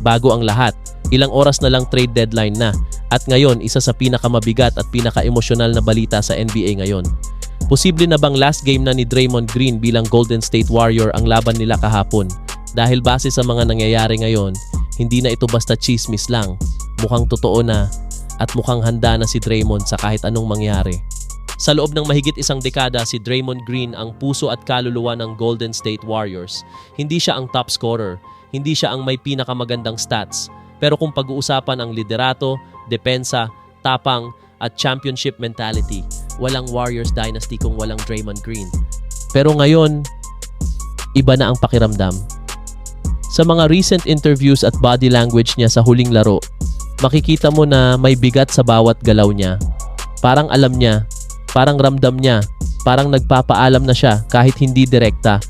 Bago ang lahat, ilang oras na lang trade deadline na. At ngayon, isa sa pinakamabigat at pinaka-emosyonal na balita sa NBA ngayon. Posible na bang last game na ni Draymond Green bilang Golden State Warrior ang laban nila kahapon? Dahil base sa mga nangyayari ngayon, hindi na ito basta chismis lang. Mukhang totoo na at mukhang handa na si Draymond sa kahit anong mangyari. Sa loob ng mahigit isang dekada, si Draymond Green ang puso at kaluluwa ng Golden State Warriors. Hindi siya ang top scorer, hindi siya ang may pinakamagandang stats. Pero kung pag-uusapan ang liderato, depensa, tapang at championship mentality, walang Warriors dynasty kung walang Draymond Green. Pero ngayon, iba na ang pakiramdam. Sa mga recent interviews at body language niya sa huling laro, makikita mo na may bigat sa bawat galaw niya. Parang alam niya, parang ramdam niya, parang nagpapaalam na siya kahit hindi direkta.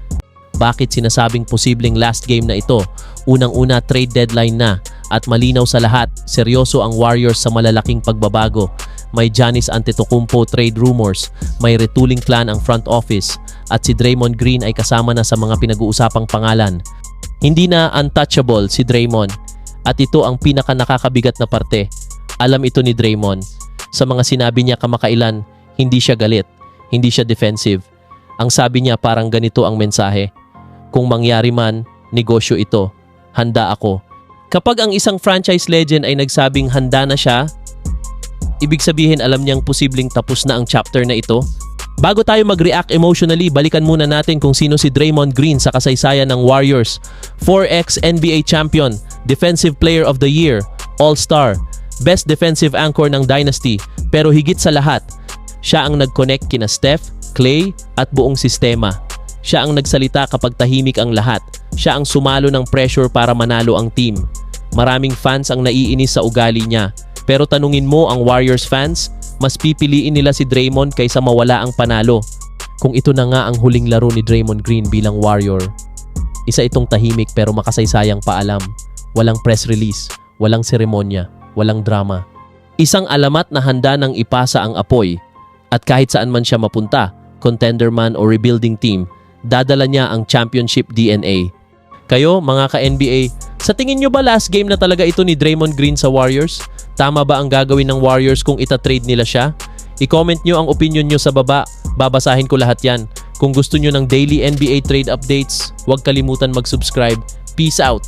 Bakit sinasabing posibleng last game na ito? Unang-una, trade deadline na at malinaw sa lahat, seryoso ang Warriors sa malalaking pagbabago. May Giannis Antetokounmpo trade rumors, may retooling plan ang front office at si Draymond Green ay kasama na sa mga pinag-uusapang pangalan. Hindi na untouchable si Draymond at ito ang pinaka nakakabigat na parte. Alam ito ni Draymond. Sa mga sinabi niya kamakailan, hindi siya galit, hindi siya defensive. Ang sabi niya parang ganito ang mensahe. Kung mangyari man, negosyo ito. Handa ako. Kapag ang isang franchise legend ay nagsabing handa na siya, ibig sabihin alam niyang posibleng tapos na ang chapter na ito. Bago tayo mag-react emotionally, balikan muna natin kung sino si Draymond Green sa kasaysayan ng Warriors. 4x NBA champion, Defensive Player of the Year, All-Star, Best Defensive Anchor ng Dynasty, pero higit sa lahat, siya ang nag-connect kina Steph, Klay at buong sistema. Siya ang nagsalita kapag tahimik ang lahat. Siya ang sumalo ng pressure para manalo ang team. Maraming fans ang naiinis sa ugali niya. Pero tanungin mo ang Warriors fans, mas pipiliin nila si Draymond kaysa mawala ang panalo. Kung ito na nga ang huling laro ni Draymond Green bilang Warrior, isa itong tahimik pero makasaysayang paalam. Walang press release, walang seremonya, walang drama. Isang alamat na handa nang ipasa ang apoy. At kahit saan man siya mapunta, contender man o rebuilding team, dadala niya ang championship DNA. Kayo, mga ka-NBA, sa tingin nyo ba last game na talaga ito ni Draymond Green sa Warriors? Tama ba ang gagawin ng Warriors kung ita-trade nila siya? I-comment nyo ang opinion nyo sa baba. Babasahin ko lahat yan. Kung gusto nyo ng daily NBA trade updates, huwag kalimutan mag-subscribe. Peace out!